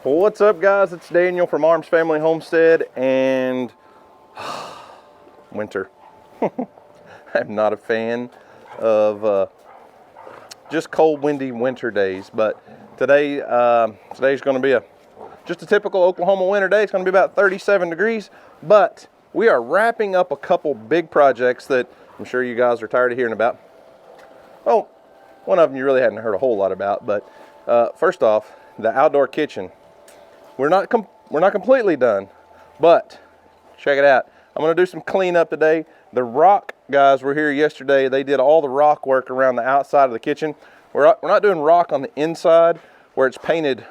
Well, what's up, guys? It's Daniel from Arms Family Homestead, and winter. I'm not a fan of just cold, windy winter days, but today's going to be just a typical Oklahoma winter day. It's going to be about 37 degrees, but we are wrapping up a couple big projects that I'm sure you guys are tired of hearing about. Oh, one of them you really hadn't heard a whole lot about, but first off, the outdoor kitchen. We're not completely done, but check it out. I'm going to do some cleanup today. The rock guys were here yesterday. They did all the rock work around the outside of the kitchen. We're not doing rock on the inside where it's painted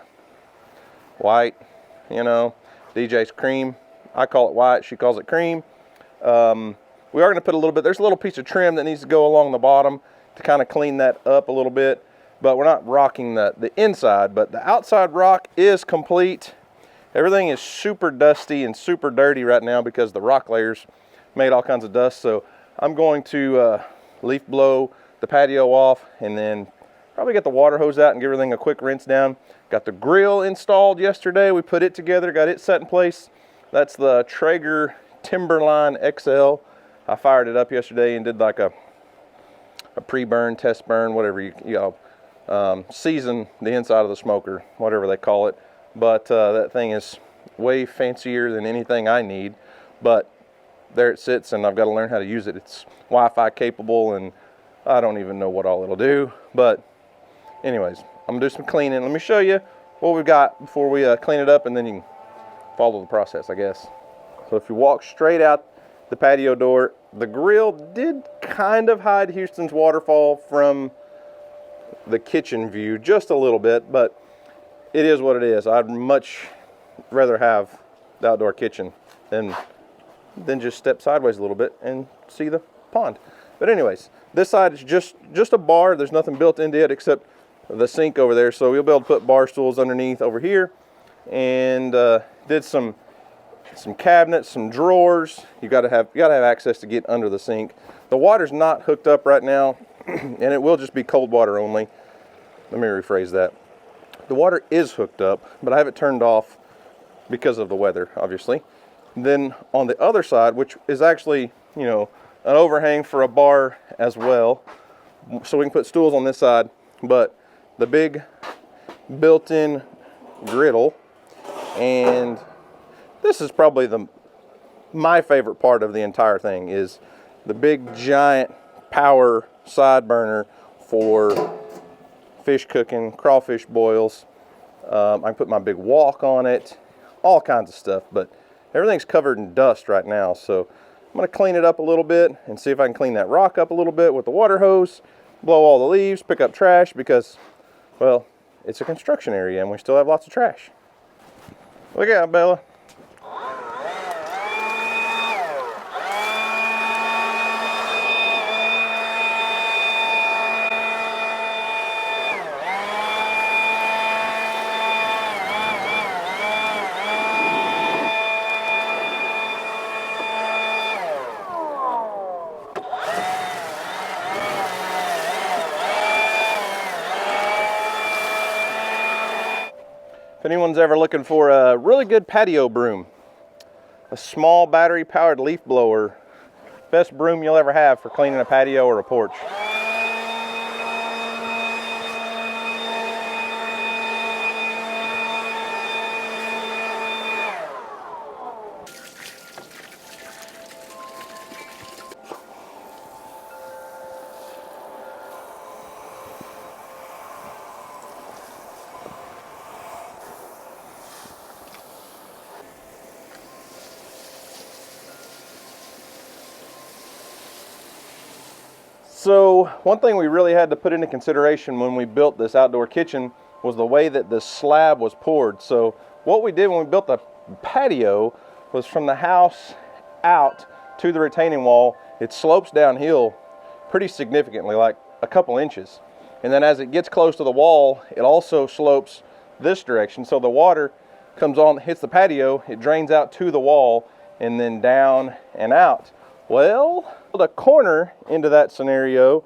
white. You know, DJ's cream. I call it white. She calls it cream. We are going to put a little bit. There's a little piece of trim that needs to go along the bottom to kind of clean that up a little bit. But we're not rocking the inside, but the outside rock is complete. Everything is super dusty and super dirty right now because the rock layers made all kinds of dust. So I'm going to leaf blow the patio off and then probably get the water hose out and give everything a quick rinse down. Got the grill installed yesterday. We put it together, got it set in place. That's the Traeger Timberline XL. I fired it up yesterday and did like a pre-burn, test burn, whatever you know. Season the inside of the smoker, whatever they call it, but that thing is way fancier than anything I need, but there it sits and I've got to learn how to use it. It's Wi-Fi capable and I don't even know what all it'll do, but anyways, I'm gonna do some cleaning. Let me show you what we've got before we clean it up, and then you can follow the process, I guess. So if you walk straight out the patio door, the grill did kind of hide Houston's waterfall from the kitchen view just a little bit, but it is what it is. I'd much rather have the outdoor kitchen than just step sideways a little bit and see the pond. But anyways, this side is just a bar. There's nothing built into it except the sink over there, so we'll be able to put bar stools underneath over here, and did some cabinets, some drawers. You gotta have access to get under the sink. The water's not hooked up right now, and it will just be cold water only. Let me rephrase that. The water is hooked up, but I have it turned off because of the weather, obviously. Then on the other side, which is actually, you know, an overhang for a bar as well, so we can put stools on this side, but the big built-in griddle, and this is probably my favorite part of the entire thing, is the big giant power side burner for fish cooking, crawfish boils. I can put my big wok on it, all kinds of stuff, but everything's covered in dust right now, so I'm going to clean it up a little bit and see if I can clean that rock up a little bit with the water hose, blow all the leaves, pick up trash, because, well, it's a construction area and we still have lots of trash. Look out, Bella. If anyone's ever looking for a really good patio broom, a small battery powered leaf blower, best broom you'll ever have for cleaning a patio or a porch. So one thing we really had to put into consideration when we built this outdoor kitchen was the way that the slab was poured. So what we did when we built the patio was from the house out to the retaining wall, it slopes downhill pretty significantly, like a couple inches. And then as it gets close to the wall, it also slopes this direction. So the water comes on, hits the patio, it drains out to the wall and then down and out. Well, the corner into that scenario,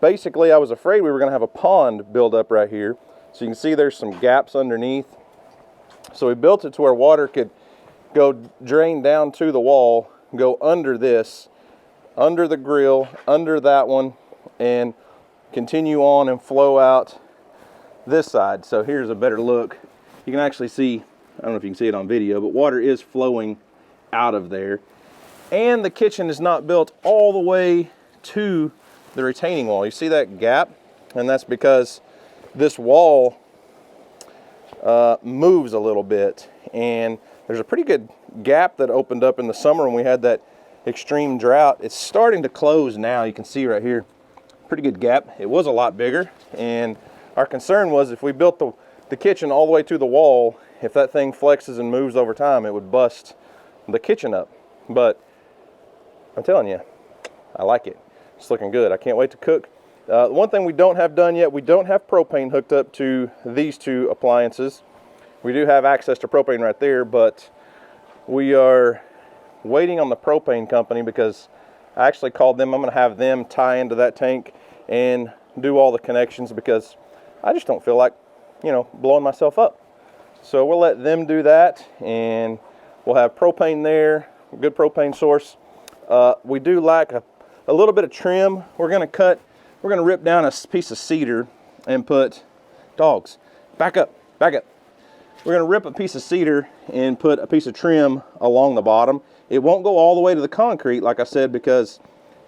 basically I was afraid we were going to have a pond build up right here. So you can see there's some gaps underneath. So we built it to where water could go drain down to the wall, go under this, under the grill, under that one, and continue on and flow out this side. So here's a better look. You can actually see, I don't know if you can see it on video, but water is flowing out of there. And the kitchen is not built all the way to the retaining wall. You see that gap? And that's because this wall moves a little bit. And there's a pretty good gap that opened up in the summer when we had that extreme drought. It's starting to close now. You can see right here, pretty good gap. It was a lot bigger. And our concern was if we built the kitchen all the way to the wall, if that thing flexes and moves over time, it would bust the kitchen up. But I'm telling you, I like it. It's looking good. I can't wait to cook. The one thing we don't have done yet, we don't have propane hooked up to these two appliances. We do have access to propane right there, but we are waiting on the propane company because I actually called them. I'm going to have them tie into that tank and do all the connections because I just don't feel like, you know, blowing myself up. So we'll let them do that, and we'll have propane there, a good propane source. We do like a little bit of trim. We're going to rip down a piece of cedar and put, dogs, back up. We're going to rip a piece of cedar and put a piece of trim along the bottom. It won't go all the way to the concrete, like I said, because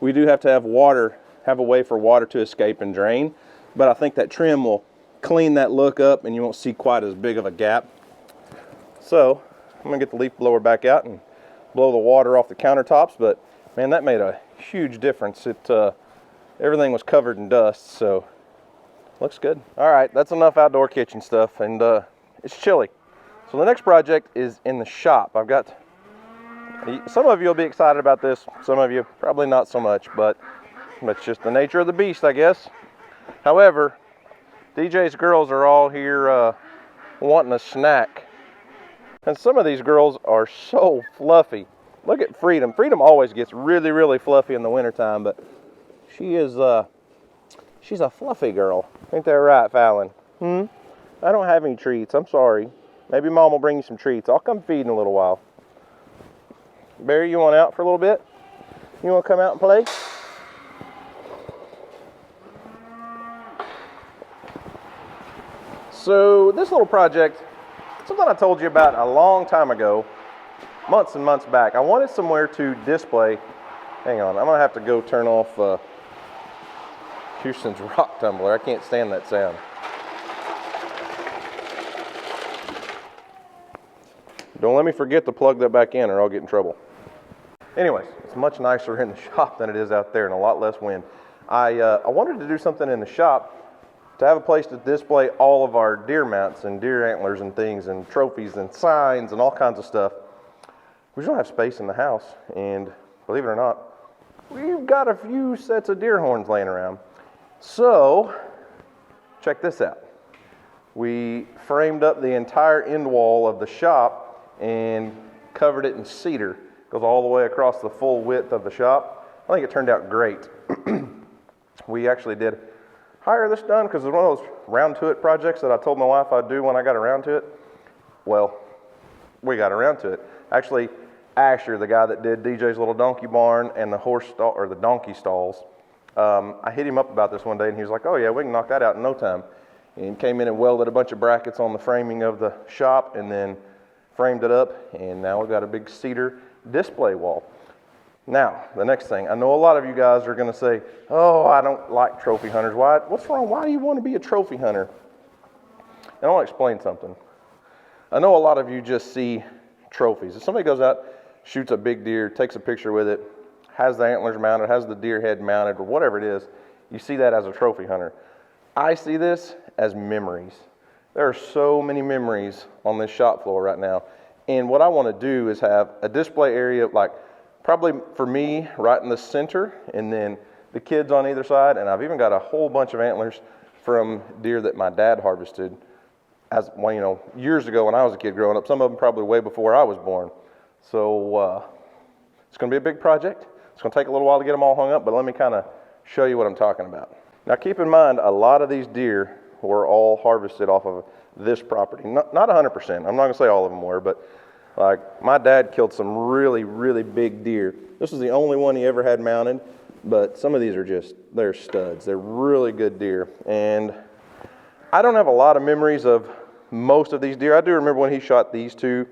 we do have to have a way for water to escape and drain. But I think that trim will clean that look up and you won't see quite as big of a gap. So I'm going to get the leaf blower back out and blow the water off the countertops. But man, that made a huge difference. Everything was covered in dust, so looks good. All right, that's enough outdoor kitchen stuff, and it's chilly. So the next project is in the shop. I've got, some of you will be excited about this, some of you probably not so much, but it's just the nature of the beast, I guess. However, DJ's girls are all here wanting a snack. And some of these girls are so fluffy. Look at Freedom. Freedom always gets really, really fluffy in the wintertime, but she's a fluffy girl. Ain't that right, Fallon? I don't have any treats. I'm sorry. Maybe Mom will bring you some treats. I'll come feed in a little while. Barry, you want out for a little bit? You want to come out and play? So this little project, something I told you about a long time ago, months and months back. I wanted somewhere to display. Hang on, I'm gonna have to go turn off Houston's rock tumbler. I can't stand that sound. Don't let me forget to plug that back in or I'll get in trouble. Anyways, it's much nicer in the shop than it is out there and a lot less wind. I wanted to do something in the shop to have a place to display all of our deer mounts and deer antlers and things and trophies and signs and all kinds of stuff. We don't have space in the house, and believe it or not, we've got a few sets of deer horns laying around. So, check this out. We framed up the entire end wall of the shop and covered it in cedar. It goes all the way across the full width of the shop. I think it turned out great. We actually did hire this done because it's one of those round to it projects that I told my wife I'd do when I got around to it. Well, we got around to it. Actually, Asher, the guy that did DJ's little donkey barn and the horse stall, or the donkey stalls, I hit him up about this one day and he was like, oh yeah, we can knock that out in no time. And he came in and welded a bunch of brackets on the framing of the shop and then framed it up, and now we've got a big cedar display wall. Now, the next thing, I know a lot of you guys are going to say, oh, I don't like trophy hunters. Why? What's wrong? Why do you want to be a trophy hunter? And I want to explain something. I know a lot of you just see trophies. If somebody goes out, shoots a big deer, takes a picture with it, has the antlers mounted, has the deer head mounted, or whatever it is, you see that as a trophy hunter. I see this as memories. There are so many memories on this shop floor right now. And what I want to do is have a display area, like probably for me right in the center, and then the kids on either side. And I've even got a whole bunch of antlers from deer that my dad harvested as, well, you know, years ago when I was a kid growing up. Some of them probably way before I was born. So it's going to be a big project. It's going to take a little while to get them all hung up, but let me kind of show you what I'm talking about. Now keep in mind, a lot of these deer were all harvested off of this property. Not 100%. I'm not gonna say all of them were, but like my dad killed some really, really big deer. This was the only one he ever had mounted, but some of these are just, they're studs. They're really good deer. And I don't have a lot of memories of most of these deer. I do remember when he shot these two,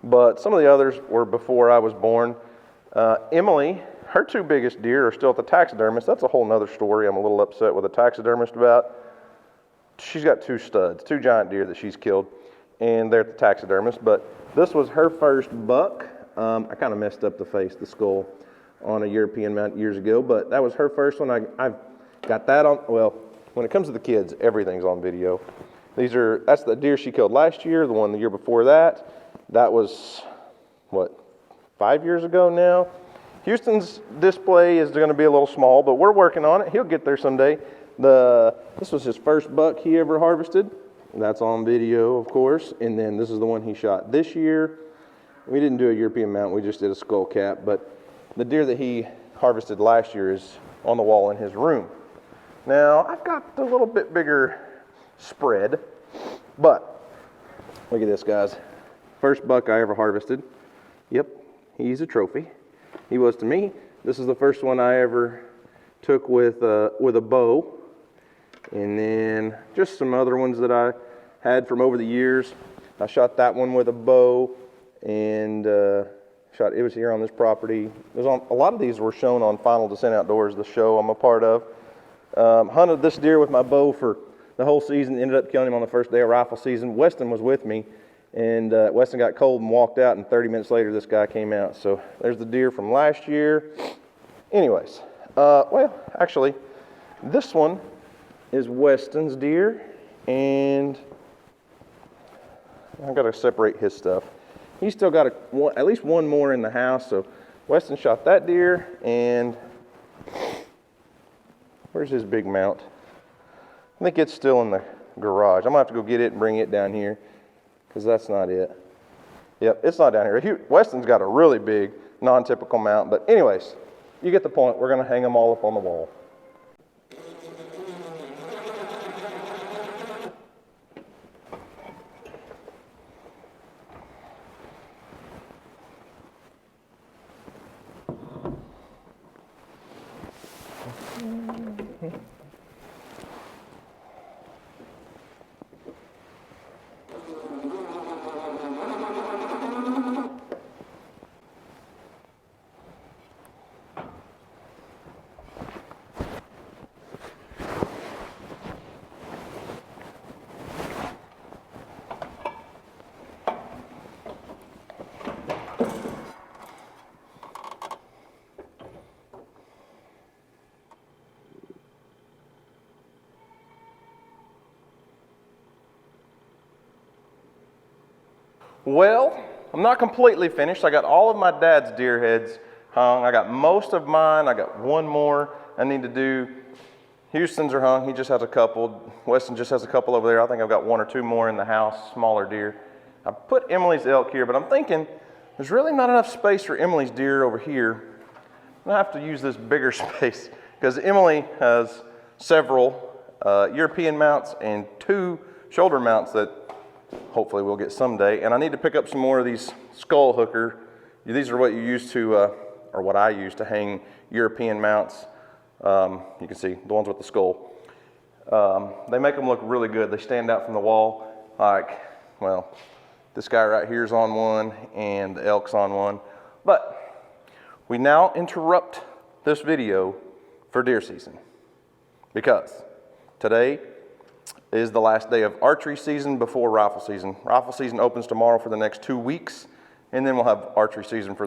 but some of the others were before I was born. Emily, her two biggest deer are still at the taxidermist. That's a whole nother story I'm a little upset with the taxidermist about. She's got two studs, two giant deer that she's killed, and they're at the taxidermist. But this was her first buck. I kind of messed up the face, the skull, on a European mount years ago, but that was her first one. I've got that on, well, when it comes to the kids, everything's on video. That's the deer she killed last year, the one the year before that. That was, what, 5 years ago now? Houston's display is going to be a little small, but we're working on it. He'll get there someday. This was his first buck he ever harvested. That's on video, of course. And then this is the one he shot this year. We didn't do a European mount, we just did a skull cap, but the deer that he harvested last year is on the wall in his room. Now, I've got a little bit bigger spread, but look at this, guys. First buck I ever harvested. Yep, he's a trophy. He was to me. This is the first one I ever took with a bow, and then just some other ones that I had from over the years. I shot that one with a bow, and it was here on this property. It was on, a lot of these were shown on Final Descent Outdoors, the show I'm a part of. Hunted this deer with my bow for the whole season, ended up killing him on the first day of rifle season. Weston was with me, and Weston got cold and walked out, and 30 minutes later this guy came out. So there's the deer from last year. Anyways, well, actually, this one is Weston's deer, and I've got to separate his stuff. He's still got at least one more in the house, so Weston shot that deer, and where's his big mount? I think it's still in the garage. I'm gonna have to go get it and bring it down here, because that's not it. Yep, it's not down here. Weston's got a really big, non-typical mount, but anyways, you get the point. We're gonna hang them all up on the wall. Well, I'm not completely finished. I got all of my dad's deer heads hung. I got most of mine. I got one more I need to do. Houston's are hung. He just has a couple. Weston just has a couple over there. I think I've got one or two more in the house, smaller deer. I put Emily's elk here, but I'm thinking there's really not enough space for Emily's deer over here. I'm gonna have to use this bigger space because Emily has several European mounts and 2 shoulder mounts that hopefully we'll get someday. And I need to pick up some more of these skull hooker. These are what you use to, or what I use to hang European mounts. You can see the ones with the skull. They make them look really good. They stand out from the wall. Like, well, this guy right here is on one and the elk's on one. But we now interrupt this video for deer season because today is the last day of archery season before rifle season. Rifle season opens tomorrow for the next 2 weeks, and then we'll have archery season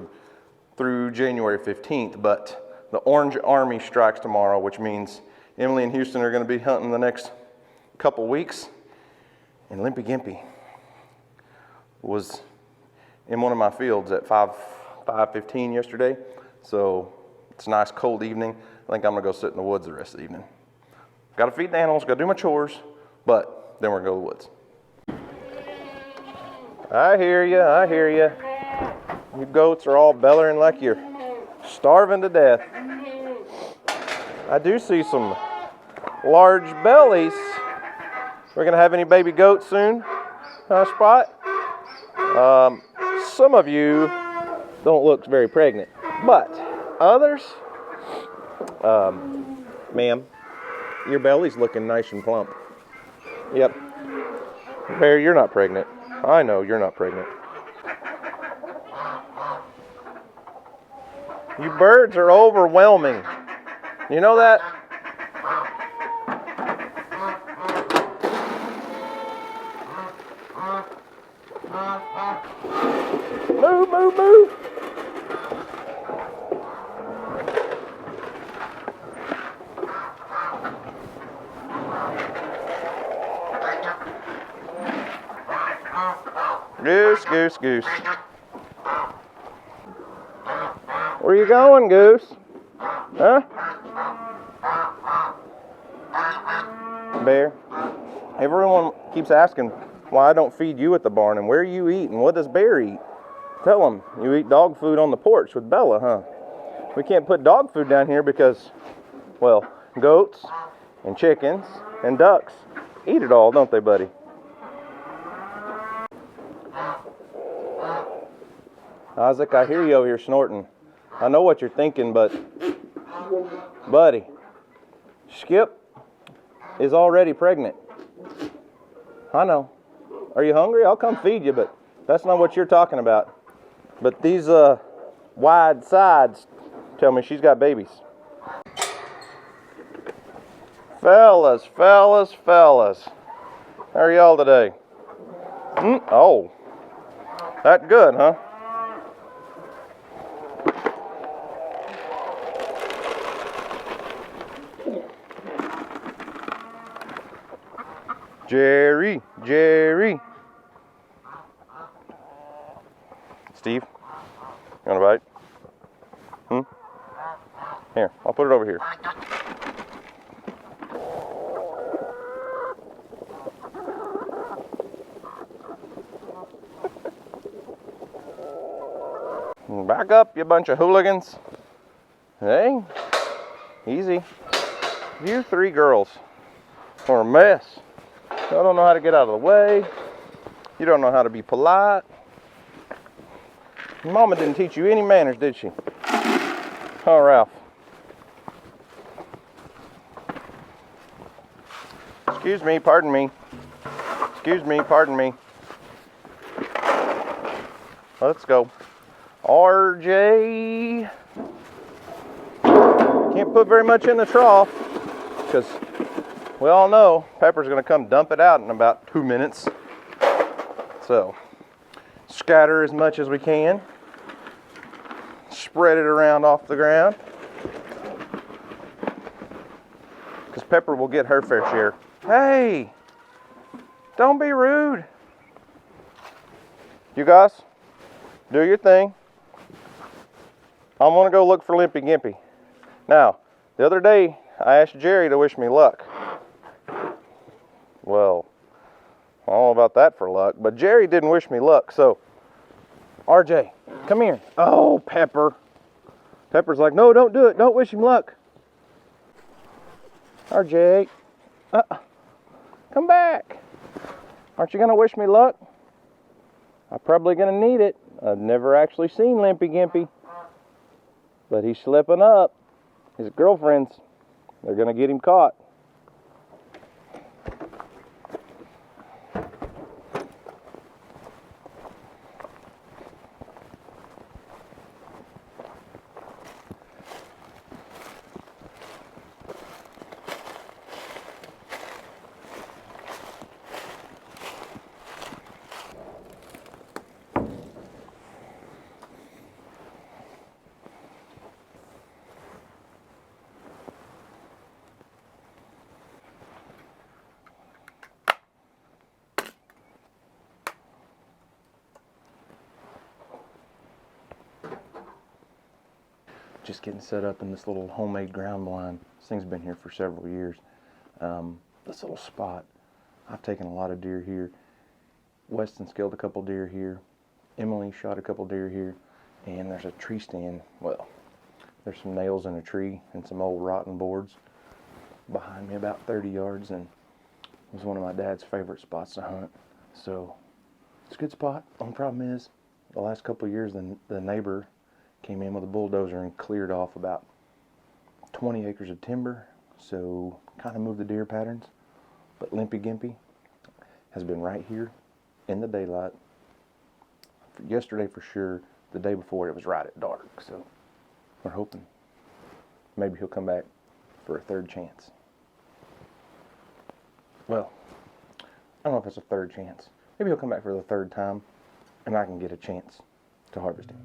through January 15th. But the Orange Army strikes tomorrow, which means Emily and Houston are going to be hunting the next couple weeks. And Limpy Gimpy was in one of my fields at 5:15 yesterday. So it's a nice cold evening. I think I'm going to go sit in the woods the rest of the evening. Got to feed the animals, got to do my chores. But then we're going to go to the woods. I hear you, I hear you. You goats are all bellowing like you're starving to death. I do see some large bellies. we're gonna have any baby goats soon. Spot. Some of you don't look very pregnant, but others, ma'am, your belly's looking nice and plump. Yep. Bear, you're not pregnant. I know you're not pregnant. You birds are overwhelming. You know that? Move, move, move. Goose, goose, goose. Where you going, Goose? Huh? Bear, everyone keeps asking why I don't feed you at the barn and where you eat and what does Bear eat. Tell them you eat dog food on the porch with Bella, huh? We can't put dog food down here because, well, goats and chickens and ducks eat it all, don't they, buddy? Isaac, I hear you over here snorting. I know what you're thinking, but, buddy, Skip is already pregnant. I know. Are you hungry? I'll come feed you, but that's not what you're talking about. But these wide sides tell me she's got babies. Fellas, fellas, fellas. How are y'all today? Oh, that good, huh? Jerry, Jerry. Steve, you want a bite? Here, I'll put it over here. Back up, you bunch of hooligans. Hey, easy. You three girls are a mess. Y'all don't know how to get out of the way. You don't know how to be polite. Mama didn't teach you any manners, did she? Oh, Ralph. Excuse me, pardon me. Excuse me, pardon me. Let's go. RJ. Can't put very much in the trough because we all know Pepper's going to come dump it out in about 2 minutes. So, scatter as much as we can. Spread it around off the ground. Because Pepper will get her fair share. Hey! Don't be rude. You guys, do your thing. I'm going to go look for Limpy Gimpy. Now, the other day, I asked Jerry to wish me luck. Well, I don't know about that for luck, but Jerry didn't wish me luck, so RJ, come here. Oh, Pepper. Pepper's like, no, don't do it. Don't wish him luck. RJ, come back. Aren't you going to wish me luck? I'm probably going to need it. I've never actually seen Limpy Gimpy, but he's slipping up. His girlfriends, they're going to get him caught. Just getting set up in this little homemade ground blind. This thing's been here for several years. This little spot, I've taken a lot of deer here. Weston's killed a couple deer here. Emily shot a couple deer here. And there's a tree stand. Well, there's some nails in a tree and some old rotten boards behind me about 30 yards. And was one of my dad's favorite spots to hunt. So it's a good spot. Only problem is, the last couple of years, the neighbor came in with a bulldozer and cleared off about 20 acres of timber. So kind of moved the deer patterns. But Limpy Gimpy has been right here in the daylight. Yesterday for sure. The day before it was right at dark. So we're hoping maybe he'll come back for a third chance. Well, I don't know if it's a third chance. Maybe he'll come back for the third time and I can get a chance to harvest him.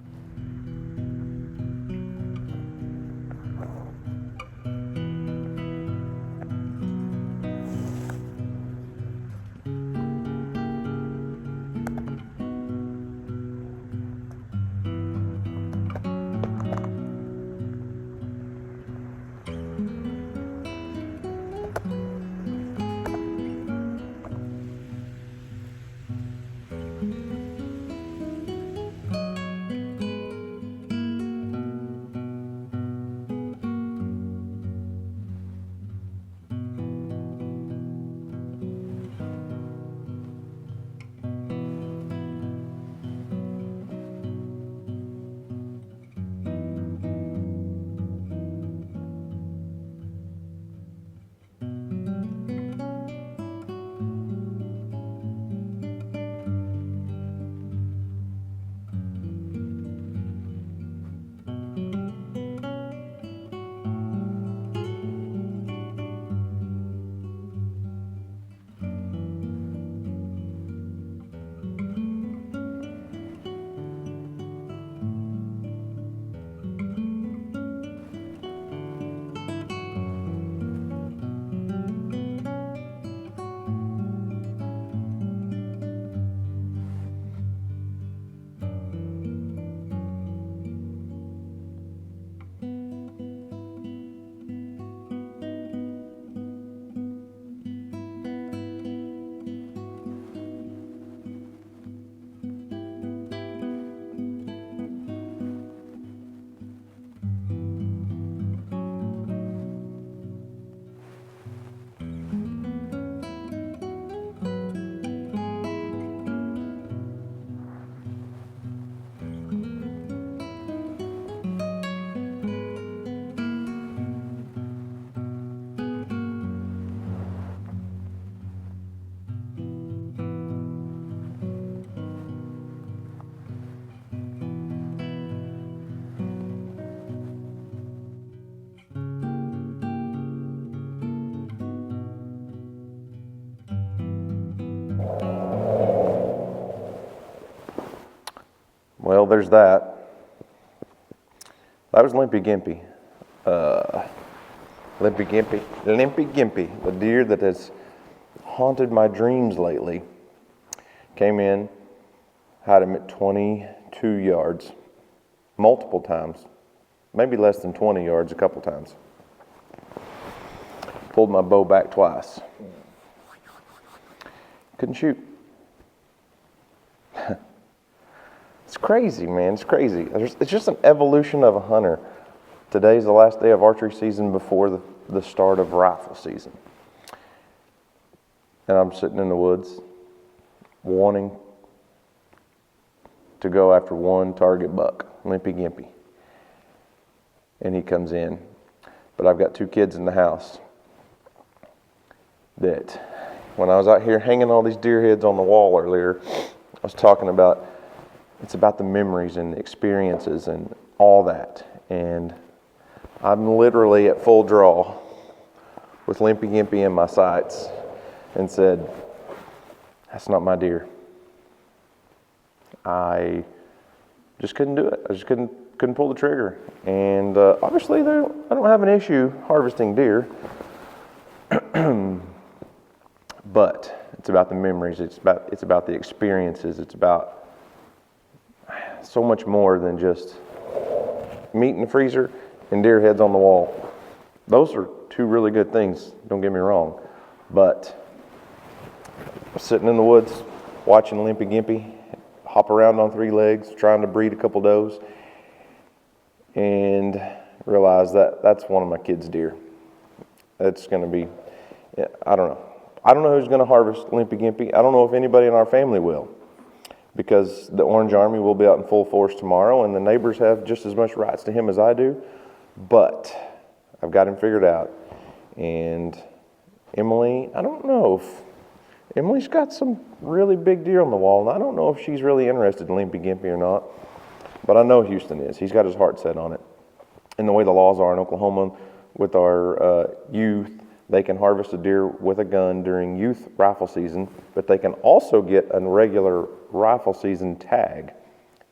Well, there's that. That was Limpy Gimpy. Limpy Gimpy, the deer that has haunted my dreams lately. Came in, had him at 22 yards, multiple times, maybe less than 20 yards a couple times. Pulled my bow back twice. Couldn't shoot. It's crazy, man. It's crazy. It's just an evolution of a hunter. Today's the last day of archery season before the start of rifle season. And I'm sitting in the woods wanting to go after one target buck, Limpy Gimpy. And he comes in. But I've got two kids in the house that when I was out here hanging all these deer heads on the wall earlier, I was talking about it's about the memories and the experiences and all that. And I'm literally at full draw with Limpy Gimpy in my sights and said, that's not my deer. I just couldn't do it. I just couldn't pull the trigger. And obviously I don't have an issue harvesting deer. But it's about the memories. It's about the experiences. It's about so much more than just meat in the freezer and deer heads on the wall. Those are two really good things, don't get me wrong. But sitting in the woods, watching Limpy Gimpy hop around on three legs, trying to breed a couple does, and realize that that's one of my kids' deer. That's going to be, I don't know. I don't know who's going to harvest Limpy Gimpy. I don't know if anybody in our family will, because the Orange Army will be out in full force tomorrow, and the neighbors have just as much rights to him as I do. But I've got him figured out. And Emily, I don't know if Emily's got some really big deer on the wall, and I don't know if she's really interested in Limpy Gimpy or not. But I know Houston is. He's got his heart set on it. And the way the laws are in Oklahoma with our youth, they can harvest a deer with a gun during youth rifle season, but they can also get a regular rifle season tag.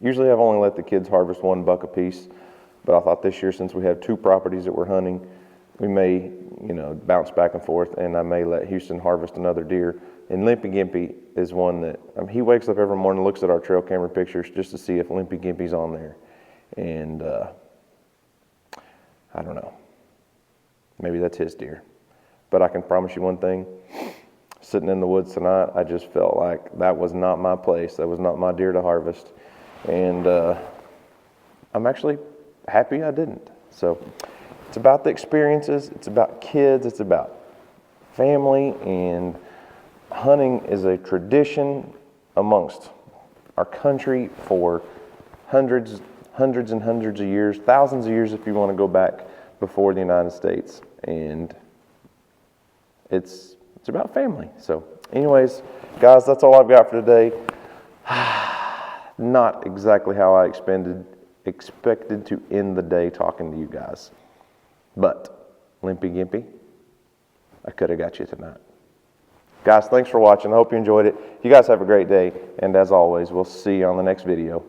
Usually I've only let the kids harvest $1 apiece, but I thought this year, since we have 2 properties that we're hunting, we may, bounce back and forth, and I may let Houston harvest another deer. And Limpy Gimpy is one that, he wakes up every morning, looks at our trail camera pictures just to see if Limpy Gimpy's on there. And I don't know, maybe that's his deer. But I can promise you one thing, sitting in the woods tonight, I just felt like that was not my place. That was not my deer to harvest. And I'm actually happy I didn't. So it's about the experiences, it's about kids, it's about family, and hunting is a tradition amongst our country for hundreds and hundreds of years, thousands of years if you want to go back before the United States. And it's about family. So anyways, guys, that's all I've got for today. Not exactly how I expected to end the day talking to you guys. But Limpy Gimpy, I could have got you tonight. Guys, thanks for watching. I hope you enjoyed it. You guys have a great day. And as always, we'll see you on the next video.